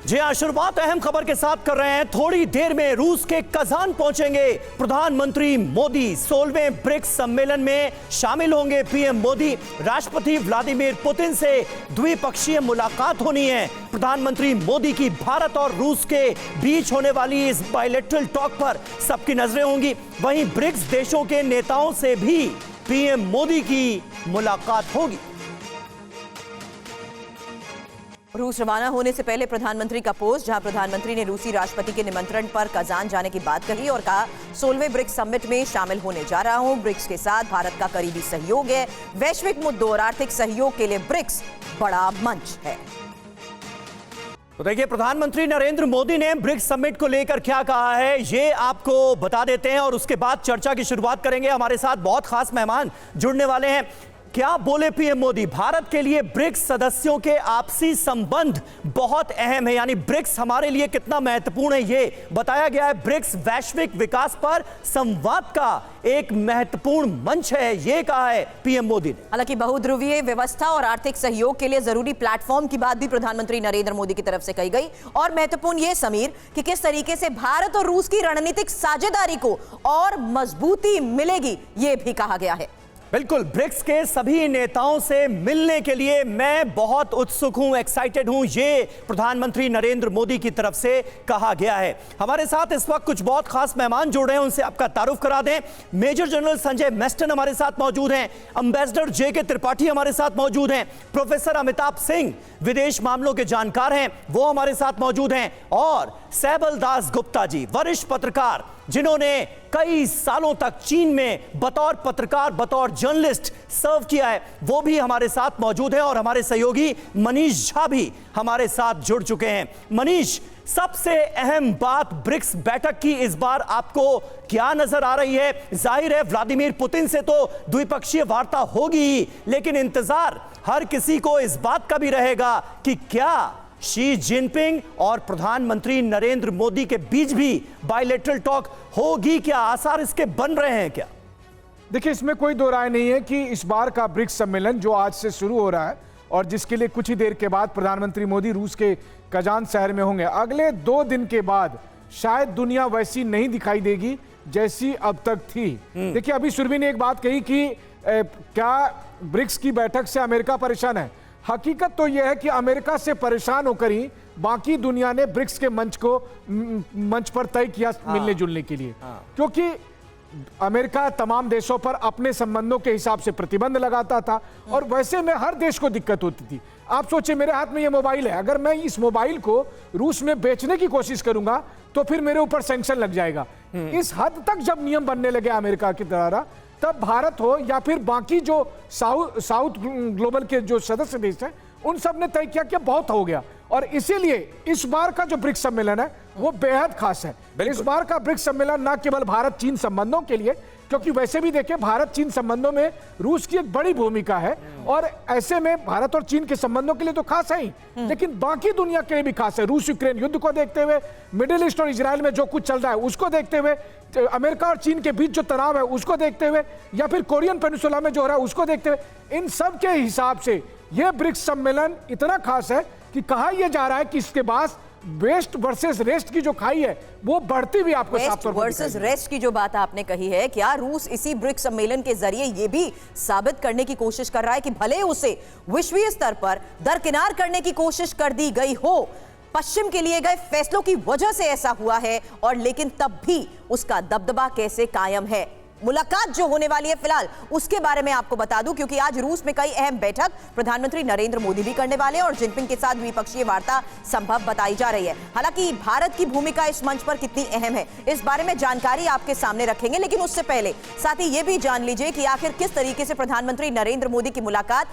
जी हाँ, शुरुआत अहम खबर के साथ कर रहे हैं। थोड़ी देर में रूस के कजान पहुंचेंगे प्रधानमंत्री मोदी। 16वें ब्रिक्स सम्मेलन में शामिल होंगे पीएम मोदी। राष्ट्रपति व्लादिमीर पुतिन से द्विपक्षीय मुलाकात होनी है। प्रधानमंत्री मोदी की भारत और रूस के बीच होने वाली इस बायलैटरल टॉक पर सबकी नजरें होंगी। वहीं ब्रिक्स देशों के नेताओं से भी पीएम मोदी की मुलाकात होगी। रूस रवाना होने से पहले प्रधानमंत्री का पोस्ट, जहां प्रधानमंत्री ने रूसी राष्ट्रपति के निमंत्रण पर कजान जाने की बात कही और कहा 16वें ब्रिक्स समिट में शामिल होने जा रहा हूं। ब्रिक्स के साथ भारत का करीबी सहयोग है। वैश्विक मुद्दों और आर्थिक सहयोग के लिए ब्रिक्स बड़ा मंच है। तो देखिए, प्रधानमंत्री नरेंद्र मोदी ने ब्रिक्स समिट को लेकर क्या कहा है, ये आपको बता देते हैं और उसके बाद चर्चा की शुरुआत करेंगे। हमारे साथ बहुत खास मेहमान जुड़ने वाले हैं। क्या बोले पीएम मोदी? भारत के लिए ब्रिक्स सदस्यों के आपसी संबंध बहुत अहम है, यानी ब्रिक्स हमारे लिए कितना महत्वपूर्ण है ये बताया गया है। ब्रिक्स वैश्विक विकास पर संवाद का एक महत्वपूर्ण मंच है, ये कहा है पीएम मोदी ने। हालांकि बहुध्रुवीय व्यवस्था और आर्थिक सहयोग के लिए जरूरी प्लेटफॉर्म की बात भी प्रधानमंत्री नरेंद्र मोदी की तरफ से कही गई। और महत्वपूर्ण ये समीर कि किस तरीके से भारत और रूस की रणनीतिक साझेदारी को और मजबूती मिलेगी, ये भी कहा गया है। बिल्कुल, ब्रिक्स के सभी नेताओं से मिलने के लिए मैं बहुत उत्सुक हूं, एक्साइटेड हूं, ये प्रधानमंत्री नरेंद्र मोदी की तरफ से कहा गया है। हमारे साथ इस वक्त कुछ बहुत खास मेहमान जुड़ रहे हैं, उनसे आपका तारुफ करा दें। मेजर जनरल संजय मेस्टन हमारे साथ मौजूद हैं, एम्बेसडर जे.के. त्रिपाठी हमारे साथ मौजूद हैं, प्रोफेसर अमिताभ सिंह विदेश मामलों के जानकार हैं, वो हमारे साथ मौजूद हैं, और सैबल दास गुप्ता जी, वरिष्ठ पत्रकार जिन्होंने कई सालों तक चीन में बतौर पत्रकार, बतौर जर्नलिस्ट सर्व किया है, वो भी हमारे साथ मौजूद हैं। और हमारे सहयोगी मनीष झा भी हमारे साथ जुड़ चुके हैं। मनीष, सबसे अहम बात ब्रिक्स बैठक की इस बार आपको क्या नजर आ रही है? जाहिर है व्लादिमीर पुतिन से तो द्विपक्षीय वार्ता होगी ही, लेकिन इंतजार हर किसी को इस बात का भी रहेगा कि क्या शी जिनपिंग और प्रधानमंत्री नरेंद्र मोदी के बीच भी बायलैटरल टॉक होगी? क्या आसार इसके बन रहे हैं क्या? देखिए, इसमें कोई दो राय नहीं है कि इस बार का ब्रिक्स सम्मेलन जो आज से शुरू हो रहा है और जिसके लिए कुछ ही देर के बाद प्रधानमंत्री मोदी रूस के कजान शहर में होंगे, अगले 2 दिन के बाद शायद दुनिया वैसी नहीं दिखाई देगी जैसी अब तक थी। देखिए, अभी सुरभि ने एक बात कही कि क्या ब्रिक्स की बैठक से अमेरिका परेशान है। हकीकत तो यह है कि अमेरिका से परेशान होकर ही बाकी दुनिया ने ब्रिक्स के मंच पर तय किया मिलने जुलने के लिए, क्योंकि अमेरिका तमाम देशों पर अपने संबंधों के हिसाब से प्रतिबंध लगाता था और वैसे में हर देश को दिक्कत होती थी। आप सोचिए, मेरे हाथ में ये मोबाइल है, अगर मैं इस मोबाइल को रूस में बेचने की कोशिश करूंगा तो फिर मेरे ऊपर सैंक्शन लग जाएगा। इस हद तक जब नियम बनने लगे अमेरिका की द्वारा, तब भारत हो या फिर बाकी जो साउथ ग्लोबल के जो सदस्य देश हैं, उन सब ने तय किया कि बहुत हो गया। और इसीलिए इस बार का जो ब्रिक्स सम्मेलन है वो बेहद खास है। इस बार का ब्रिक्स सम्मेलन न केवल भारत चीन संबंधों के लिए, क्योंकि वैसे भी देखें भारत चीन संबंधों में रूस की एक बड़ी भूमिका है और ऐसे में भारत और चीन के संबंधों के लिए तो खास है ही, लेकिन बाकी दुनिया के लिए भी खास है। रूस यूक्रेन युद्ध को देखते हुए, मिडिल ईस्ट और इजराइल में जो कुछ चल रहा है उसको देखते हुए, अमेरिका और चीन के बीच जो तनाव है उसको देखते हुए, या फिर कोरियन पेनिसुला में जो हो रहा है उसको देखते हुए, इन सब के हिसाब से यह ब्रिक्स सम्मेलन इतना खास है कि कहा यह जा रहा है कि इसके बाद वेस्ट वर्सेस रेस्ट की जो खाई है वो बढ़ती हुई आपको साफ तौर पर वर्सेस रेस्ट की जो बात आपने कही है, क्या रूस इसी ब्रिक्स सम्मेलन के जरिए ये भी साबित करने की कोशिश कर रहा है कि भले उसे विश्वीय स्तर पर दरकिनार करने की कोशिश कर दी गई हो, पश्चिम के लिए गए फैसलों की वजह से ऐसा हुआ है, और लेकिन तब भी उसका दबदबा कैसे कायम है? मुलाकात जो होने वाली है फिलहाल उसके बारे में आपको बता दूं, क्योंकि आज रूस में कई अहम बैठक प्रधानमंत्री नरेंद्र मोदी भी करने वाले हैं और जिनपिंग के साथ द्विपक्षीय वार्ता संभव बताई जा रही है। हालांकि भारत की भूमिका इस मंच पर कितनी अहम है, इस बारे में जानकारी आपके सामने रखेंगे, लेकिन उससे पहले साथ ही यह भी जान लीजिए कि आखिर किस तरीके से प्रधानमंत्री नरेंद्र मोदी की मुलाकात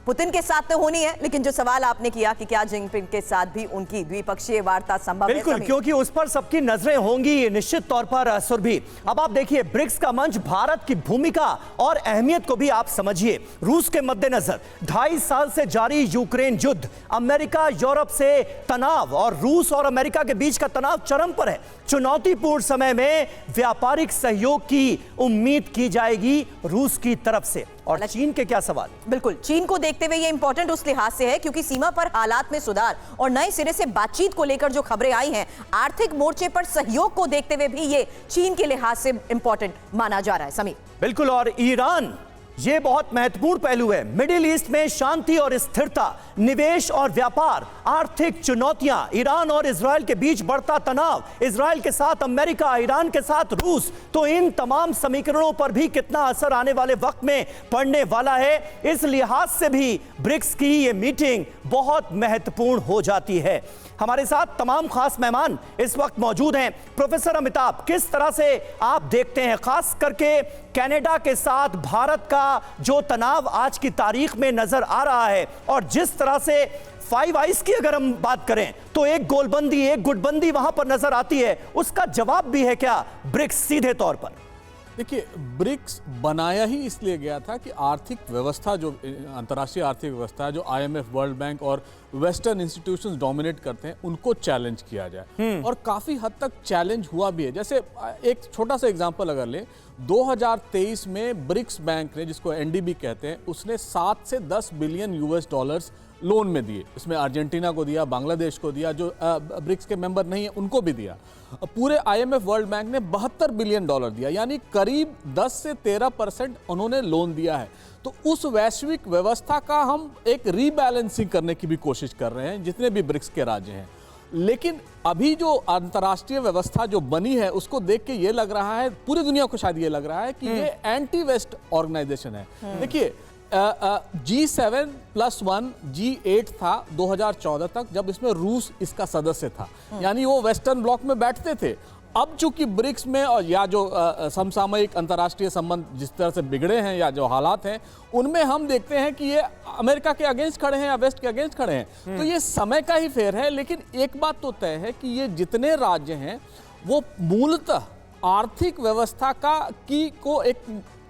पुतिन के साथ तो होनी है, लेकिन जो सवाल आपने किया कि क्या जिनपिंग के साथ भी उनकी द्विपक्षीय वार्ता संभव है, बिल्कुल, क्योंकि उस पर सबकी नजरें होंगी निश्चित तौर पर। सुरभि, अब आप देखिए, ब्रिक्स का मंच, भारत की भूमिका और अहमियत को भी आप समझिए। रूस के मद्देनजर 2.5 साल से जारी यूक्रेन युद्ध, अमेरिका यूरोप से तनाव और रूस और अमेरिका के बीच का तनाव चरम पर है। चुनौतीपूर्ण समय में व्यापारिक सहयोग की उम्मीद की जाएगी रूस की तरफ से। और चीन के क्या सवाल? बिल्कुल, चीन को देखते हुए ये इंपॉर्टेंट उस लिहाज से है क्योंकि सीमा पर हालात में सुधार और नए सिरे से बातचीत को लेकर जो खबरें आई हैं, आर्थिक मोर्चे पर सहयोग को देखते हुए भी ये चीन के लिहाज से इंपॉर्टेंट माना जा रहा है। समीर, बिल्कुल, और ईरान, ये बहुत महत्वपूर्ण पहलू है। मिडिल ईस्ट में शांति और स्थिरता, निवेश और व्यापार, आर्थिक चुनौतियां, ईरान और इजराइल के बीच बढ़ता तनाव, इजराइल के साथ अमेरिका, ईरान के साथ रूस, तो इन तमाम समीकरणों पर भी कितना असर आने वाले वक्त में पड़ने वाला है, इस लिहाज से भी ब्रिक्स की ये मीटिंग बहुत महत्वपूर्ण हो जाती है। हमारे साथ तमाम खास मेहमान इस वक्त मौजूद हैं। प्रोफेसर अमिताभ, किस तरह से आप देखते हैं खास करके कनाडा के साथ भारत का जो तनाव आज की तारीख में नजर आ रहा है, और जिस तरह से फाइव आइज की अगर हम बात करें तो एक गोलबंदी, एक गुटबंदी वहां पर नजर आती है, उसका जवाब भी है क्या ब्रिक्स सीधे तौर पर? देखिए, ब्रिक्स बनाया ही इसलिए गया था कि आर्थिक व्यवस्था, जो अंतर्राष्ट्रीय आर्थिक व्यवस्था है, जो आईएमएफ, वर्ल्ड बैंक और वेस्टर्न इंस्टीट्यूशंस डोमिनेट करते हैं, उनको चैलेंज किया जाए। और काफ़ी हद तक चैलेंज हुआ भी है। जैसे एक छोटा सा एग्जांपल अगर लें, 2023 में ब्रिक्स बैंक ने, जिसको एनडीबी कहते हैं, उसने 7 से 10 बिलियन यूएस डॉलर्स लोन में दिए। इसमें अर्जेंटीना को दिया, बांग्लादेश को दिया, जो ब्रिक्स के मेंबर नहीं है उनको भी दिया। पूरे आईएमएफ, वर्ल्ड बैंक ने 72 बिलियन डॉलर दिया, यानी करीब 10 से 13% उन्होंने लोन दिया है। तो उस वैश्विक व्यवस्था का हम एक रीबैलेंसिंग करने की भी कोशिश कर रहे हैं, जितने भी ब्रिक्स के राज्य हैं। लेकिन अभी जो अंतर्राष्ट्रीय व्यवस्था जो बनी है, उसको देख के ये लग रहा है, पूरी दुनिया को शायद ये लग रहा है कि ये एंटी वेस्ट ऑर्गेनाइजेशन है। देखिए, G7+1 G8 था 2014 तक, जब इसमें रूस इसका सदस्य था, यानी वो वेस्टर्न ब्लॉक में बैठते थे। अब चूंकि ब्रिक्स में और या जो समसामयिक अंतर्राष्ट्रीय संबंध जिस तरह से बिगड़े हैं या जो हालात हैं, उनमें हम देखते हैं कि ये अमेरिका के अगेंस्ट खड़े हैं या वेस्ट के अगेंस्ट खड़े हैं। तो ये समय का ही फेर है। लेकिन एक बात तो तय है कि ये जितने राज्य हैं वो मूलतः आर्थिक व्यवस्था को एक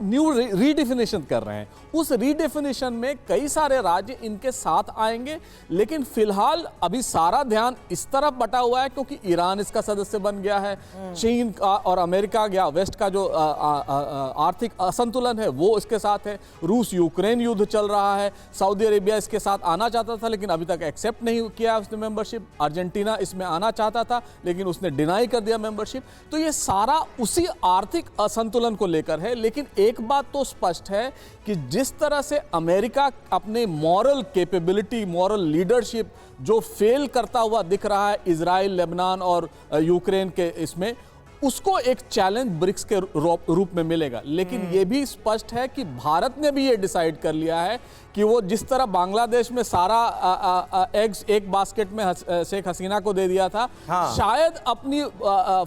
न्यू रीडिफिनेशन कर रहे हैं। उस रीडिफिनेशन में कई सारे राज्य इनके साथ आएंगे, लेकिन फिलहाल अभी सारा ध्यान इस तरफ बटा हुआ है क्योंकि ईरान इसका सदस्य बन गया है, चीन का और अमेरिका गया, वेस्ट का जो आर्थिक असंतुलन है वो इसके साथ है, रूस यूक्रेन युद्ध चल रहा है, सऊदी अरेबिया इसके साथ आना चाहता था लेकिन अभी तक एक्सेप्ट नहीं किया उसने मेंबरशिप, अर्जेंटीना इसमें आना चाहता था लेकिन उसने डिनाई कर दिया मेंबरशिप। तो ये सारा उसी आर्थिक असंतुलन को लेकर है। लेकिन एक बात तो स्पष्ट है कि जिस तरह से अमेरिका अपने मॉरल कैपेबिलिटी, मॉरल लीडरशिप जो फेल करता हुआ दिख रहा है इजराइल, लेबनान और यूक्रेन के इसमें, उसको एक चैलेंज ब्रिक्स के रूप में मिलेगा। लेकिन यह भी स्पष्ट है कि भारत ने भी ये डिसाइड कर लिया है कि वो जिस तरह बांग्लादेश में सारा एग्स एक बास्केट में शेख हसीना को दे दिया था, शायद अपनी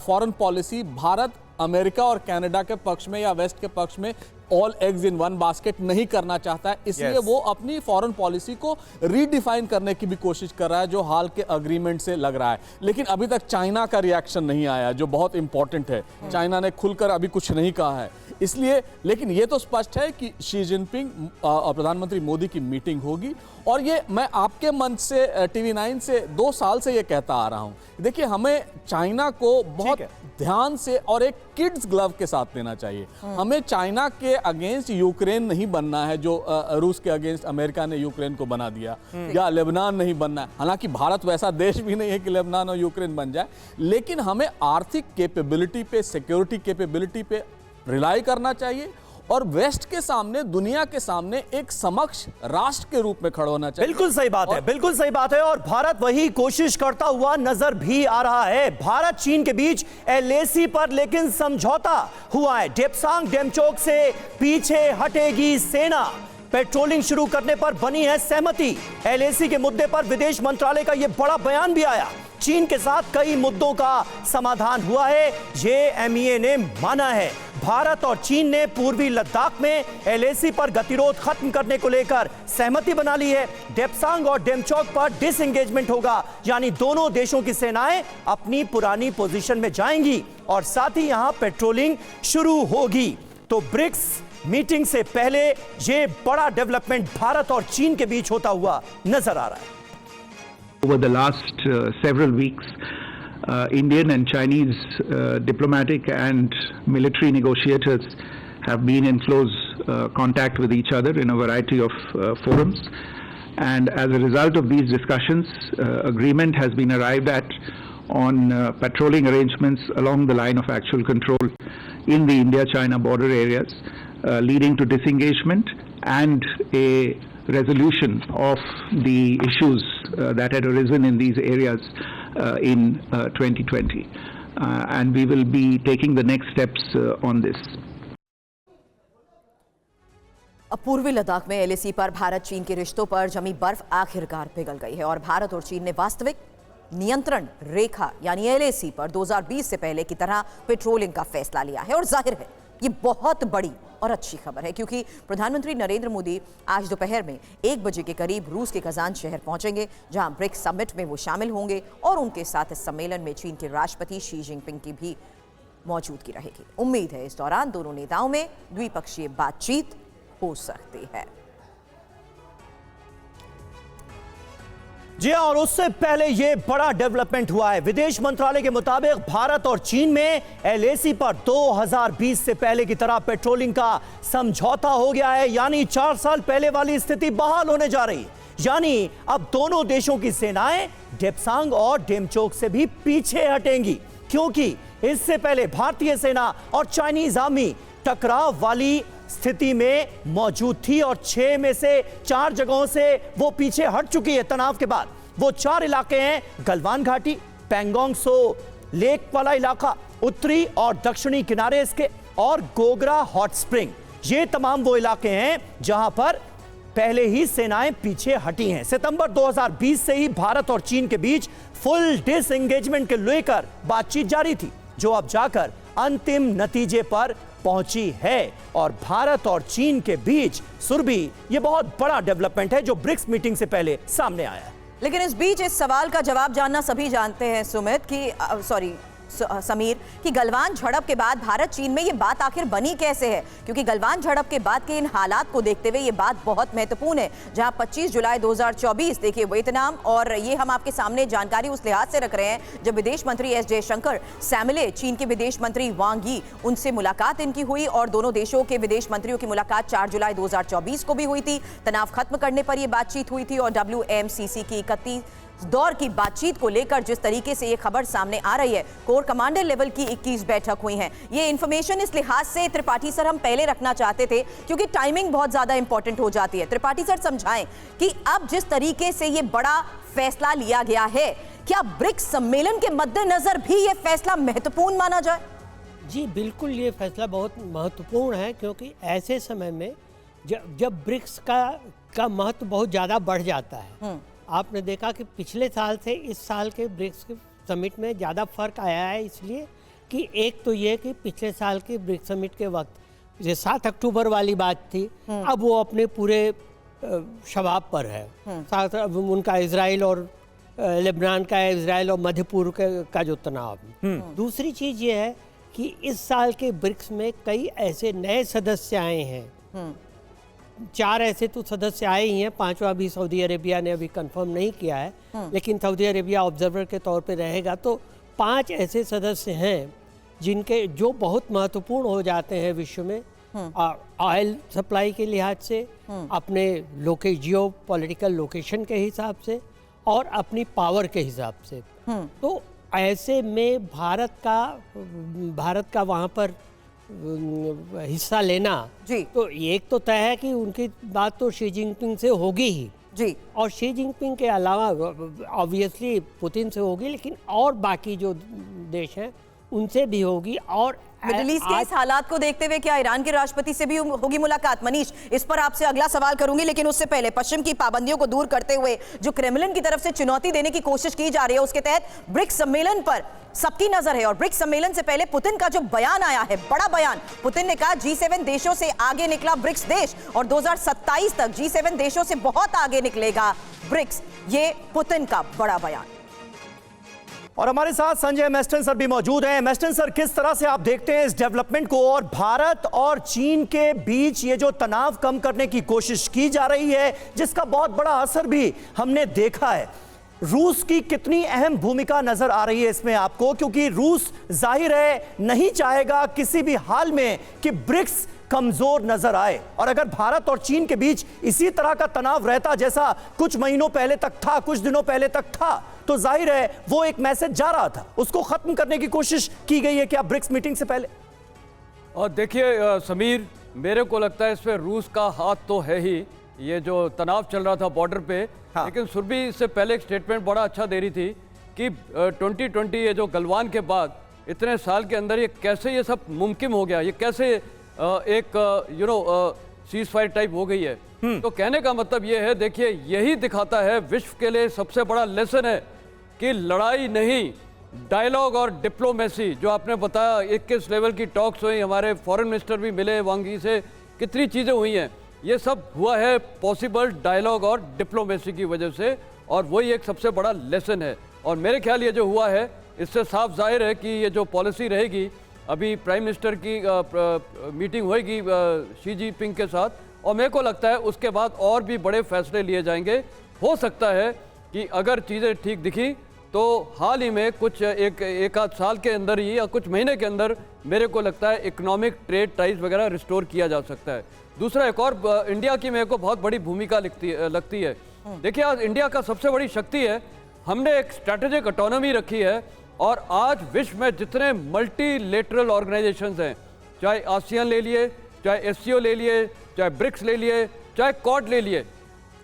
फॉरेन पॉलिसी भारत अमेरिका और कनाडा के पक्ष में या वेस्ट के पक्ष में all eggs in one basket नहीं करना चाहता है। इसलिए वो अपनी फॉरेन पॉलिसी को रीडिफाइन करने की भी कोशिश कर रहा है, जो हाल के अग्रीमेंट से लग रहा है। लेकिन अभी तक चाइना का रिएक्शन नहीं आया, जो बहुत इंपॉर्टेंट है। चाइना ने खुलकर अभी कुछ नहीं कहा है, इसलिए। लेकिन ये तो स्पष्ट है कि शी जिनपिंग और प्रधानमंत्री मोदी की मीटिंग होगी। और ये मैं आपके मंच से, TV9 से 2 साल से ये कहता आ रहा हूं। देखिए, हमें चाइना को बहुत ध्यान से और एक किड्स ग्लव के साथ लेना चाहिए। हमें चाइना के अगेंस्ट यूक्रेन नहीं बनना है, जो रूस के अगेंस्ट अमेरिका ने यूक्रेन को बना दिया, या लेबनान नहीं बनना है। हालांकि भारत वैसा देश भी नहीं है कि लेबनान और यूक्रेन बन जाए, लेकिन हमें आर्थिक कैपेबिलिटी पे, सिक्योरिटी कैपेबिलिटी पे रिलाई करना चाहिए और वेस्ट के सामने, दुनिया के सामने एक समक्ष राष्ट्र के रूप में खड़ा होना चाहिए। बिल्कुल सही बात है, बिल्कुल सही बात है। और भारत वही कोशिश करता हुआ नजर भी आ रहा है। भारत चीन के बीच LAC पर लेकिन समझौता हुआ है। डेप्सांग डेमचोक से पीछे हटेगी सेना, पेट्रोलिंग शुरू करने पर बनी है सहमति। LAC के मुद्दे पर विदेश मंत्रालय का यह बड़ा बयान भी आया। चीन के साथ कई मुद्दों का समाधान हुआ है, ये MEA ने माना है। भारत और चीन ने पूर्वी लद्दाख में LAC पर गतिरोध खत्म करने को लेकर सहमति बना ली है। डेप्सांग और डेमचोक पर डिसएंगेजमेंट होगा, यानी दोनों देशों की सेनाएं अपनी पुरानी पोजीशन में जाएंगी और साथ ही यहां पेट्रोलिंग शुरू होगी। तो ब्रिक्स मीटिंग से पहले ये बड़ा डेवलपमेंट भारत और चीन के बीच होता हुआ नजर आ रहा है। Over the last several weeks, Indian and Chinese diplomatic and military negotiators have been in close contact with each other in a variety of forums. And as a result of these discussions, agreement has been arrived at on patrolling arrangements along the line of actual control in the India-China border areas, leading to disengagement and a resolution of the issues that had arisen in these areas in 2020. And we will be taking the next steps on this. अब पूर्वी लद्दाख में LAC पर भारत चीन के रिश्तों पर जमी बर्फ आखिरकार पिघल गई है और भारत और चीन ने वास्तविक नियंत्रण रेखा यानी एलएसी पर 2020 से पहले की तरह पेट्रोलिंग का फैसला लिया है। और जाहिर है ये बहुत बड़ी और अच्छी खबर है क्योंकि प्रधानमंत्री नरेंद्र मोदी आज दोपहर में 1 बजे के करीब रूस के कजान शहर पहुंचेंगे, जहां ब्रिक्स समिट में वो शामिल होंगे और उनके साथ इस सम्मेलन में चीन के राष्ट्रपति शी जिनपिंग की भी मौजूदगी रहेगी। उम्मीद है इस दौरान दोनों नेताओं में द्विपक्षीय बातचीत हो सकती है। जी और उससे पहले यह बड़ा डेवलपमेंट हुआ है। विदेश मंत्रालय के मुताबिक भारत और चीन में एलएसी पर 2020 से पहले की तरह पेट्रोलिंग का समझौता हो गया है, यानी 4 साल पहले वाली स्थिति बहाल होने जा रही है। यानी अब दोनों देशों की सेनाएं डेप्सांग और डेमचोक से भी पीछे हटेंगी, क्योंकि इससे पहले भारतीय सेना और चाइनीज आर्मी टकराव वाली स्थिति में मौजूद थी और 6 में से 4 जगहों से वो पीछे हट चुकी है। तनाव के बाद वो 4 इलाके हैं: गलवान घाटी, पैंगोंग सो लेक वाला इलाका, उत्तरी और दक्षिणी किनारे इसके, और गोगरा हॉट स्प्रिंग। ये तमाम वो इलाके हैं जहां पर पहले ही सेनाएं पीछे हटी हैं। सितंबर 2020 से ही भारत और चीन के बीच फुल डिसएंगेजमेंट के लेकर बातचीत जारी थी, जो अब जाकर अंतिम नतीजे पर पहुंची है। और भारत और चीन के बीच सुरभि, ये बहुत बड़ा डेवलपमेंट है जो ब्रिक्स मीटिंग से पहले सामने आया है। लेकिन इस बीच इस सवाल का जवाब जानना सभी जानते हैं सुमित कि समीर कि गलवान झड़प के बाद भारत चीन में ये बात आखिर बनी कैसे है, क्योंकि गलवान झड़प के बाद के इन हालात को देखते हुए ये बात बहुत महत्वपूर्ण है। जहां 25 जुलाई 2024 देखिए वियतनाम, और ये हम आपके सामने जानकारी उस लिहाज से रख रहे हैं जब विदेश मंत्री एस जयशंकर से मिले चीन के विदेश मंत्री वांग यी, उनसे मुलाकात इनकी हुई और दोनों देशों के विदेश मंत्रियों की मुलाकात 4 जुलाई 2024 को भी हुई थी। तनाव खत्म करने पर यह बातचीत हुई थी और WMCC की 31 दौर की बातचीत को लेकर जिस तरीके से ये खबर सामने आ रही है, कोर कमांडर लेवल की 21 बैठक हुई हैं। ये इंफॉर्मेशन इस लिहाज से त्रिपाठी सर हम पहले रखना चाहते थे क्योंकि टाइमिंग बहुत ज्यादा इंपॉर्टेंट हो जाती है। त्रिपाठी सर समझाएं कि अब जिस तरीके से ये बड़ा फैसला लिया गया है, क्या ब्रिक्स सम्मेलन के मद्देनजर भी ये फैसला महत्वपूर्ण माना जाए? जी बिल्कुल, ये फैसला बहुत महत्वपूर्ण है क्योंकि ऐसे समय में जब ब्रिक्स का महत्व बहुत ज़्यादा बढ़ जाता है। आपने देखा कि पिछले साल से इस साल के ब्रिक्स समिट में ज़्यादा फर्क आया है, इसलिए कि एक तो ये कि पिछले साल के ब्रिक्स समिट के वक्त जो 7 अक्टूबर वाली बात थी, अब वो अपने पूरे शबाब पर है। साथ उनका इजराइल और लेबनान का, इजराइल और मध्य पूर्व का जो तनाव। दूसरी चीज़ ये है कि इस साल के ब्रिक्स में कई ऐसे नए सदस्य आए हैं। 4 ऐसे तो सदस्य आए ही हैं, 5वां भी सऊदी अरेबिया ने अभी कंफर्म नहीं किया है, लेकिन सऊदी अरेबिया ऑब्जर्वर के तौर पे रहेगा। तो 5 ऐसे सदस्य हैं जिनके जो बहुत महत्वपूर्ण हो जाते हैं विश्व में, ऑयल सप्लाई के लिहाज से, अपने जियो पॉलिटिकल लोकेशन के हिसाब से और अपनी पावर के हिसाब से। तो ऐसे में भारत का वहाँ पर हिस्सा लेना जी, तो एक तो तय है कि उनकी बात तो शी जिनपिंग से होगी ही जी, और शी जिनपिंग के अलावा ऑब्वियसली पुतिन से होगी, लेकिन और बाकी जो देश हैं उनसे भी होगी। और मिडिल ईस्ट के इस हालात को देखते हुए क्या ईरान के राष्ट्रपति से भी होगी मुलाकात? मनीष, इस पर आपसे अगला सवाल करूंगी, लेकिन उससे पहले पश्चिम की पाबंदियों को दूर करते हुए जो क्रेमलिन की तरफ से चुनौती देने की कोशिश की जा रही है, उसके तहत ब्रिक्स सम्मेलन पर सबकी नजर है। और ब्रिक्स सम्मेलन से पहले पुतिन का जो बयान आया है, बड़ा बयान, पुतिन ने कहा G7 देशों से आगे निकला ब्रिक्स देश और 2027 तक G7 देशों से बहुत आगे निकलेगा ब्रिक्स। ये पुतिन का बड़ा बयान। और हमारे साथ संजय मेस्टन सर भी मौजूद हैं। मेस्टन सर, किस तरह से आप देखते हैं इस डेवलपमेंट को, और भारत और चीन के बीच ये जो तनाव कम करने की कोशिश की जा रही है, जिसका बहुत बड़ा असर भी हमने देखा है, रूस की कितनी अहम भूमिका नजर आ रही है इसमें आपको? क्योंकि रूस जाहिर है नहीं चाहेगा किसी भी हाल में कि ब्रिक्स कमजोर नजर आए। और अगर भारत और चीन के बीच इसी तरह का तनाव रहता जैसा कुछ महीनों पहले तक था, कुछ दिनों पहले तक था, तो जाहिर है वो एक मैसेज जा रहा था, उसको खत्म करने की कोशिश की गई है क्या ब्रिक्स मीटिंग से पहले? और देखिए समीर, मेरे को लगता है इसमें रूस का हाथ तो है ही। ये जो तनाव चल रहा था बॉर्डर पे, हाँ। लेकिन सुरभि इससे पहले एक स्टेटमेंट बड़ा अच्छा दे रही थी कि 2020 ये जो गलवान के बाद इतने साल के अंदर ये कैसे ये सब मुमकिन हो गया, ये कैसे एक सीज फायर टाइप हो गई है। तो कहने का मतलब ये है, देखिए यही दिखाता है, विश्व के लिए सबसे बड़ा लेसन है कि लड़ाई नहीं, डायलॉग और डिप्लोमेसी। जो आपने बताया 21 लेवल की टॉक्स हुई, हमारे फॉरेन मिनिस्टर भी मिले वांग यी से, कितनी चीज़ें हुई हैं, ये सब हुआ है पॉसिबल डायलॉग और डिप्लोमेसी की वजह से, और वही एक सबसे बड़ा लेसन है। और मेरे ख्याल ये जो हुआ है, इससे साफ जाहिर है कि ये जो पॉलिसी रहेगी, अभी प्राइम मिनिस्टर की मीटिंग होएगी शी जिनपिंग के साथ, और मेरे को लगता है उसके बाद और भी बड़े फैसले लिए जाएंगे। हो सकता है कि अगर चीज़ें ठीक दिखी तो हाल ही में कुछ एक आध साल के अंदर ही या कुछ महीने के अंदर मेरे को लगता है इकोनॉमिक ट्रेड टाइज वगैरह रिस्टोर किया जा सकता है। दूसरा, एक और इंडिया की मेरे को बहुत बड़ी भूमिका लगती है। देखिए, आज इंडिया का सबसे बड़ी शक्ति है, हमने एक स्ट्रैटेजिक ऑटोनॉमी रखी है, और आज विश्व में जितने मल्टीलेटरल ऑर्गेनाइजेशंस हैं, चाहे आसियान ले लिए, चाहे एससीओ ले लिए, चाहे ब्रिक्स ले लिए, चाहे क्वाड ले लिए,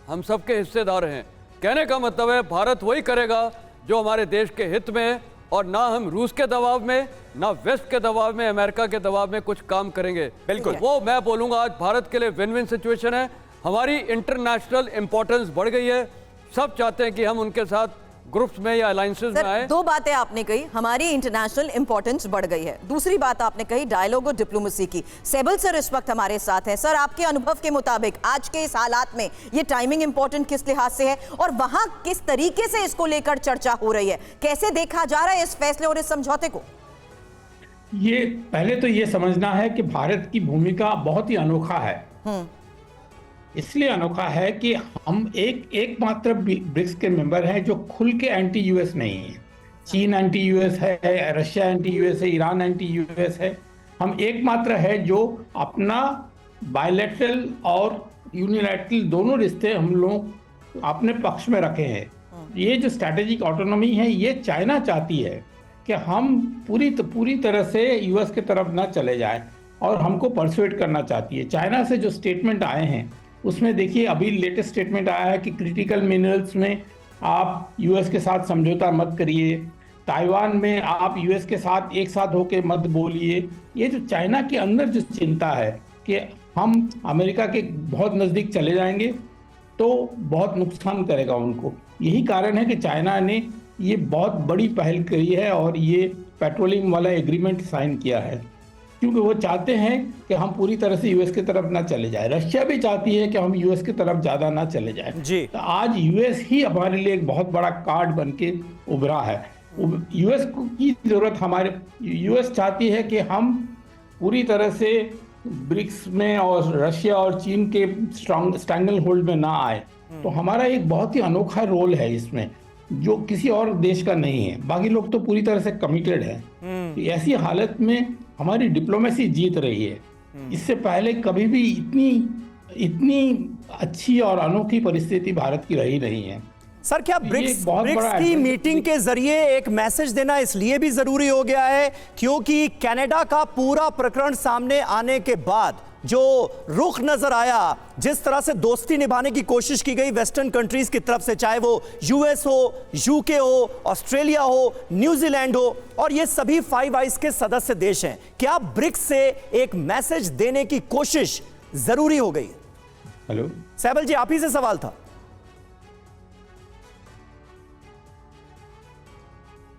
हम सबके हिस्सेदार हैं। कहने का मतलब है भारत वही करेगा जो हमारे देश के हित में है, और ना हम रूस के दबाव में, ना वेस्ट के दबाव में, अमेरिका के दबाव में कुछ काम करेंगे। बिल्कुल, वो मैं बोलूँगा आज भारत के लिए विन विन सिचुएशन है। हमारी इंटरनेशनल इंपॉर्टेंस बढ़ गई है, सब चाहते हैं कि हम उनके साथ ग्रुप्स में या अलायंसेस में आए। दो बातें आपने कही, हमारी इंटरनेशनल इंपॉर्टेंस बढ़ गई है। दूसरी बात आपने कही डायलॉग और डिप्लोमेसी की। सेबल सर इस वक्त हमारे साथ हैं। सर, आपके अनुभव के मुताबिक आज के इस हालात में ये टाइमिंग इंपॉर्टेंट किस लिहाज से है, और वहां किस तरीके से इसको लेकर चर्चा हो रही है, कैसे देखा जा रहा है इस फैसले और इस समझौते को? ये पहले तो ये समझना है कि भारत की भूमिका बहुत ही अनोखा है। इसलिए अनोखा है कि हम एकमात्र ब्रिक्स के मेंबर हैं जो खुल के एंटी यूएस नहीं है। चीन एंटी यूएस है, रशिया एंटी यूएस है, ईरान एंटी यूएस है। हम एकमात्र है जो अपना बायलैटरल और यूनिलैटरल दोनों रिश्ते हम लोग अपने पक्ष में रखे हैं। ये जो स्ट्रैटेजिक ऑटोनॉमी है, ये चाइना चाहती है कि हम पूरी तरह से यूएस की तरफ ना चले जाएं, और हमको परसुएट करना चाहती है। चाइना से जो स्टेटमेंट आए हैं उसमें देखिए, अभी लेटेस्ट स्टेटमेंट आया है कि क्रिटिकल मिनरल्स में आप यूएस के साथ समझौता मत करिए, ताइवान में आप यूएस के साथ एक साथ होकर मत बोलिए। ये जो चाइना के अंदर जो चिंता है कि हम अमेरिका के बहुत नज़दीक चले जाएंगे तो बहुत नुकसान करेगा उनको, यही कारण है कि चाइना ने ये बहुत बड़ी पहल करी है और ये पेट्रोलियम वाला एग्रीमेंट साइन किया है, क्योंकि वो चाहते हैं कि हम पूरी तरह से यूएस की तरफ ना चले जाए। रशिया भी चाहती है कि हम यूएस की तरफ ज़्यादा ना चले जाए जी। तो आज यूएस ही हमारे लिए एक बहुत बड़ा कार्ड बन के उभरा है। यूएस की ज़रूरत हमारे, यूएस चाहती है कि हम पूरी तरह से ब्रिक्स में और रशिया और चीन के स्ट्रैंगल होल्ड में ना आए। तो हमारा एक बहुत ही अनोखा रोल है इसमें, जो किसी और देश का नहीं है। बाकी लोग तो पूरी तरह से कमिटेड है। तो ऐसी हालत में हमारी डिप्लोमेसी जीत रही है। इससे पहले कभी भी इतनी अच्छी और अनोखी परिस्थिति भारत की रही नहीं है। सर, क्या ब्रिक्स की मीटिंग के जरिए एक मैसेज देना इसलिए भी जरूरी हो गया है क्योंकि कनाडा का पूरा प्रकरण सामने आने के बाद जो रुख नजर आया, जिस तरह से दोस्ती निभाने की कोशिश की गई वेस्टर्न कंट्रीज की तरफ से, चाहे वो यूएस हो, यूके हो, ऑस्ट्रेलिया हो, न्यूजीलैंड हो, और ये सभी फाइव आइज के सदस्य देश हैं, क्या ब्रिक्स से एक मैसेज देने की कोशिश जरूरी हो गई? हेलो सहबल जी, आप ही से सवाल था।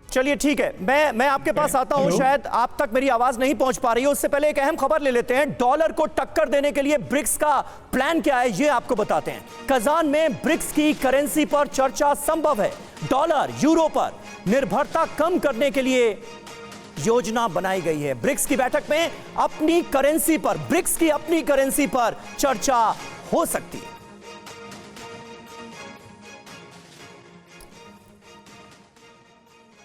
चलिए ठीक है, मैं आपके पास आता हूं। शायद आप तक मेरी आवाज नहीं पहुंच पा रही है, उससे पहले एक अहम खबर ले लेते हैं। डॉलर को टक्कर देने के लिए ब्रिक्स का प्लान क्या है, ये आपको बताते हैं। कजान में ब्रिक्स की करेंसी पर चर्चा संभव है। डॉलर यूरो पर निर्भरता कम करने के लिए योजना बनाई गई है। ब्रिक्स की बैठक में अपनी करेंसी पर, ब्रिक्स की अपनी करेंसी पर चर्चा हो सकती है।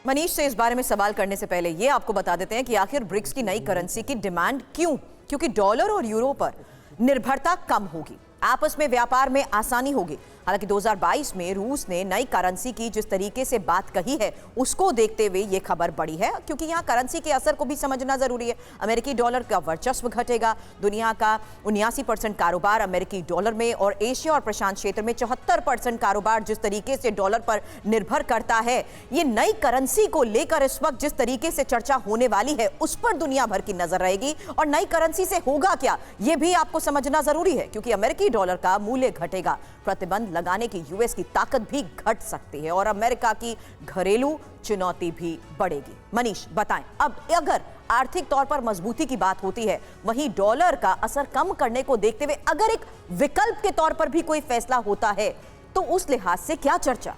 मनीष से इस बारे में सवाल करने से पहले ये आपको बता देते हैं कि आखिर ब्रिक्स की नई करेंसी की डिमांड क्यों क्योंकि डॉलर और यूरो पर निर्भरता कम होगी, आपस में व्यापार में आसानी होगी। हालांकि 2022 में रूस ने नई करेंसी की जिस तरीके से बात कही है उसको देखते हुए यह खबर बड़ी है, क्योंकि यहां करेंसी के असर को भी समझना जरूरी है। अमेरिकी डॉलर का वर्चस्व घटेगा, दुनिया का 79% कारोबार अमेरिकी डॉलर में और एशिया और प्रशांत क्षेत्र में 74% कारोबार जिस तरीके से डॉलर पर निर्भर करता है। ये नई करेंसी को लेकर इस वक्त जिस तरीके से चर्चा होने वाली है उस पर दुनिया भर की नजर रहेगी, और नई करेंसी से होगा क्या यह भी आपको समझना जरूरी है, क्योंकि अमेरिकी डॉलर का मूल्य घटेगा, प्रतिबंध लगाने की यूएस की ताकत भी घट सकती है और अमेरिका की घरेलू चुनौती भी बढ़ेगी। मनीष बताएं, अब अगर आर्थिक तौर पर मजबूती की बात होती है, वहीं डॉलर का असर कम करने को देखते हुए अगर एक विकल्प के तौर पर भी कोई फैसला होता है तो उस लिहाज से क्या चर्चा?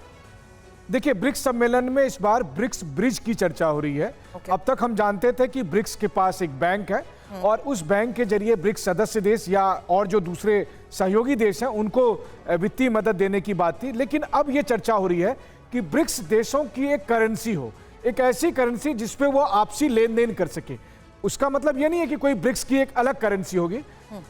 देखिए, ब्रिक्स सम्मेलन में इस बार ब्रिक्स ब्रिज की चर्चा हो रही है। अब तक हम जानते थे कि ब्रिक्स के पास एक बैंक है और उस बैंक के जरिए ब्रिक्स सदस्य देश या और जो दूसरे सहयोगी देश हैं उनको वित्तीय मदद देने की बात थी, लेकिन अब यह चर्चा हो रही है कि ब्रिक्स देशों की एक करेंसी हो, एक ऐसी करेंसी जिसपे वो आपसी लेन देन कर सके। उसका मतलब यह नहीं है कि कोई ब्रिक्स की एक अलग करेंसी होगी।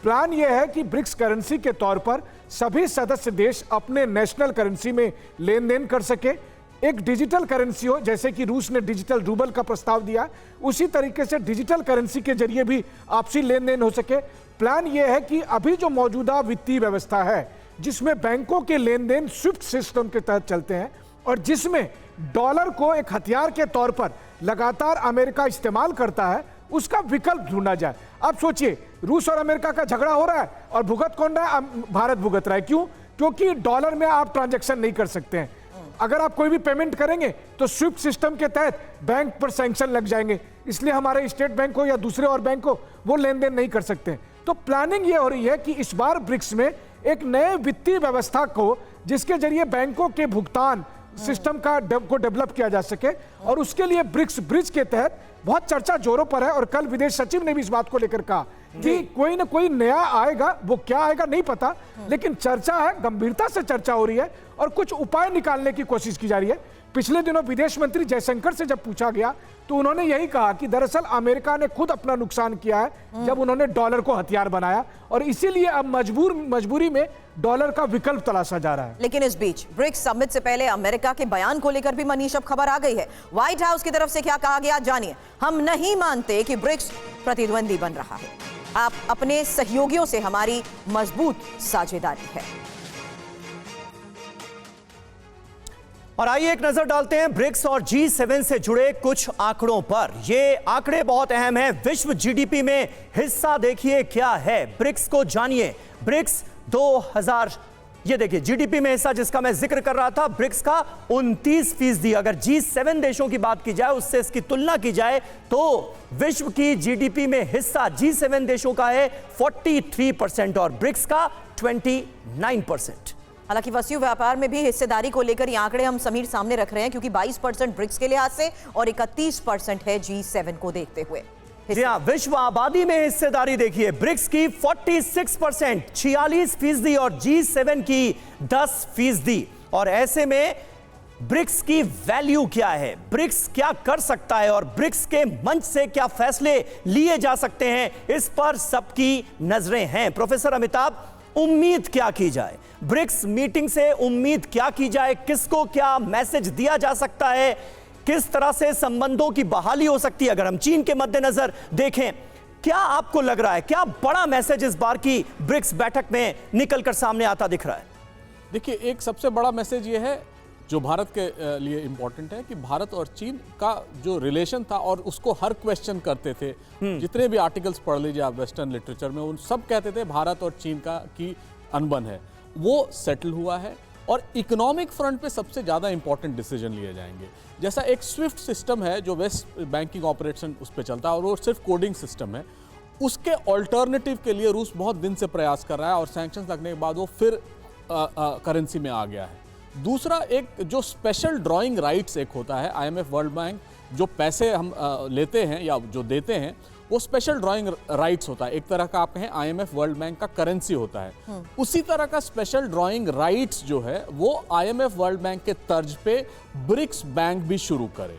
प्लान यह है कि ब्रिक्स करेंसी के तौर पर सभी सदस्य देश अपने नेशनल करेंसी में लेन देन कर सके, एक डिजिटल करेंसी हो, जैसे कि रूस ने डिजिटल रूबल का प्रस्ताव दिया, उसी तरीके से डिजिटल करेंसी के जरिए भी आपसी लेन देन हो सके। प्लान यह है कि अभी जो मौजूदा वित्तीय व्यवस्था है जिसमें बैंकों के लेन देन स्विफ्ट सिस्टम के तहत चलते हैं और जिसमें डॉलर को एक हथियार के तौर पर लगातार अमेरिका इस्तेमाल करता है, उसका विकल्प ढूंढा जाए। आप सोचिए, रूस और अमेरिका का झगड़ा हो रहा है और भुगत कौन रहा है? भारत भुगत रहा है। क्यों? क्योंकि डॉलर में आप ट्रांजैक्शन नहीं कर सकते हैं। अगर आप कोई भी पेमेंट करेंगे तो स्विफ्ट सिस्टम के तहत बैंक पर सैंक्शन लग जाएंगे, इसलिए हमारे स्टेट बैंक हो या दूसरे और बैंक हो वो लेन देन नहीं कर सकते। तो प्लानिंग ये हो रही है कि इस बार ब्रिक्स में एक नए वित्तीय व्यवस्था को जिसके जरिए बैंकों के भुगतान सिस्टम को डेवलप किया जा सके, और उसके लिए ब्रिक्स ब्रिज के तहत बहुत चर्चा जोरों पर है। और कल विदेश सचिव ने भी इस बात को लेकर कहा कि कोई ना कोई नया आएगा, वो क्या आएगा नहीं पता, लेकिन चर्चा है, गंभीरता से चर्चा हो रही है और कुछ उपाय निकालने की कोशिश की जा रही है। पिछले दिनों विदेश मंत्री जयशंकर से जब पूछा गया तो उन्होंने यही कहा कि दरअसल अमेरिका ने खुद अपना नुकसान किया है जब उन्होंने डॉलर को हथियार बनाया, और इसीलिए अब मजबूरी में डॉलर का विकल्प तलाशा जा रहा है। लेकिन इस बीच ब्रिक्स समिट से पहले अमेरिका के बयान को लेकर भी मनीष अब खबर आ गई है। व्हाइट हाउस की तरफ से क्या कहा गया, जानिए। हम नहीं मानते कि ब्रिक्स प्रतिद्वंदी बन रहा है, आप अपने सहयोगियों से हमारी मजबूत साझेदारी है। और आइए एक नजर डालते हैं ब्रिक्स और G7 से जुड़े कुछ आंकड़ों पर। ये आंकड़े बहुत अहम हैं। विश्व जीडीपी में हिस्सा देखिए क्या है, ब्रिक्स को जानिए। ब्रिक्स 2000, ये देखिए जीडीपी में हिस्सा जिसका मैं जिक्र कर रहा था, ब्रिक्स का 29%। अगर G7 देशों की बात की जाए, उससे इसकी तुलना की जाए तो विश्व की जीडीपी में हिस्सा G7 देशों का है 43% और ब्रिक्स का 29%। हालांकि वस्तु व्यापार में भी हिस्सेदारी को लेकर ये आंकड़े हम समीर सामने रख रहे हैं, क्योंकि 22% ब्रिक्स के लिहाज से और 31% है G7 को देखते हुए। जी हाँ, विश्व आबादी में हिस्सेदारी देखिए, ब्रिक्स की 46%, 46% और G7 की 10%। और ऐसे में ब्रिक्स की वैल्यू क्या है, ब्रिक्स क्या कर सकता है और ब्रिक्स के मंच से क्या फैसले लिए जा सकते हैं, इस पर सबकी नजरें हैं। प्रोफेसर अमिताभ, उम्मीद क्या की जाए, ब्रिक्स मीटिंग से उम्मीद क्या की जाए, किसको क्या मैसेज दिया जा सकता है, किस तरह से संबंधों की बहाली हो सकती है? अगर हम चीन के मद्देनजर देखें, क्या आपको लग रहा है, क्या बड़ा मैसेज इस बार की ब्रिक्स बैठक में निकलकर सामने आता दिख रहा है? देखिए, एक सबसे बड़ा मैसेज ये है जो भारत के लिए इंपॉर्टेंट है कि भारत और चीन का जो रिलेशन था और उसको हर क्वेश्चन करते थे, जितने भी आर्टिकल्स पढ़ लीजिए आप वेस्टर्न लिटरेचर में, उन सब कहते थे भारत और चीन का की अनबन है, वो सेटल हुआ है। और इकोनॉमिक फ्रंट पे सबसे ज़्यादा इंपॉर्टेंट डिसीजन लिए जाएंगे। जैसा एक स्विफ्ट सिस्टम है जो वेस्ट बैंकिंग ऑपरेशन उस पर चलता है और वो सिर्फ कोडिंग सिस्टम है, उसके ऑल्टरनेटिव के लिए रूस बहुत दिन से प्रयास कर रहा है और सैंक्शंस लगने के बाद वो फिर करेंसी में आ गया है। दूसरा, एक जो स्पेशल ड्राइंग राइट्स एक होता है, IMF वर्ल्ड बैंक जो पैसे हम लेते हैं या जो देते हैं, वो स्पेशल ड्राइंग राइट्स होता है। एक तरह का आप कहें IMF वर्ल्ड बैंक का करेंसी होता है। उसी तरह का स्पेशल ड्राइंग राइट्स जो है वो IMF वर्ल्ड बैंक के तर्ज पे ब्रिक्स बैंक भी शुरू करे।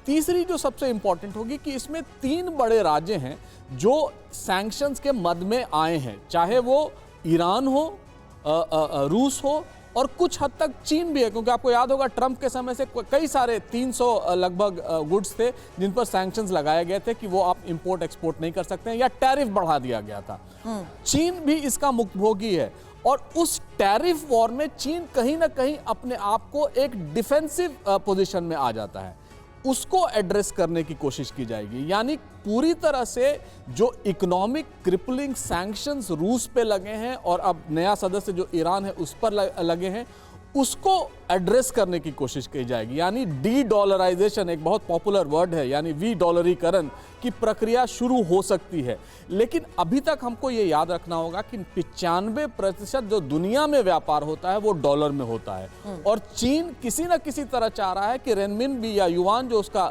तीसरी जो सबसे इंपॉर्टेंट होगी कि इसमें 3 बड़े राज्य हैं जो सैंक्शंस के मद में आए हैं, चाहे वो ईरान हो, रूस हो और कुछ हद तक चीन भी है, क्योंकि आपको याद होगा ट्रंप के समय से कई सारे 300 लगभग गुड्स थे जिन पर सैंक्शंस लगाए गए थे कि वो आप इंपोर्ट एक्सपोर्ट नहीं कर सकते हैं या टैरिफ बढ़ा दिया गया था। चीन भी इसका मुख्यभोगी है और उस टैरिफ वॉर में चीन कहीं ना कहीं अपने आप को एक डिफेंसिव पोजीशन में आ जाता है, उसको एड्रेस करने की कोशिश की जाएगी। यानी पूरी तरह से जो इकोनॉमिक क्रिपलिंग सैंक्शंस रूस पे लगे हैं और अब नया सदस्य जो ईरान है उस पर लगे हैं, उसको एड्रेस करने की कोशिश की जाएगी। यानी डी डॉलराइजेशन एक बहुत पॉपुलर वर्ड है, यानी वी डॉलरीकरण की प्रक्रिया शुरू हो सकती है। लेकिन अभी तक हमको ये याद रखना होगा कि 95% जो दुनिया में व्यापार होता है वो डॉलर में होता है और चीन किसी ना किसी तरह चाह रहा है कि रेनमिनबी या युआन जो उसका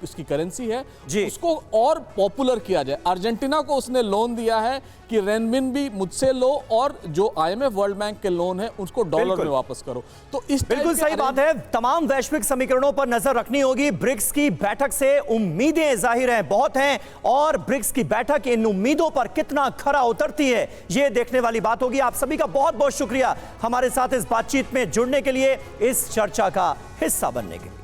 उसकी करेंसी है उसको और पॉपुलर किया जाए। अर्जेंटीना को उसने लोन दिया है कि रेनमिनबी मुझसे लो और जो IMF वर्ल्ड बैंक के लोन है उसको डॉलर में वापस करो। तो इस बिल्कुल सही बात है, तमाम वैश्विक समीकरणों पर नजर रखनी होगी। ब्रिक्स की बैठक से उम्मीदें जाहिर हैं बहुत हैं और ब्रिक्स की बैठक इन उम्मीदों पर कितना खरा उतरती है यह देखने वाली बात होगी। आप सभी का बहुत बहुत शुक्रिया हमारे साथ इस बातचीत में जुड़ने के लिए, इस चर्चा का हिस्सा बनने के लिए।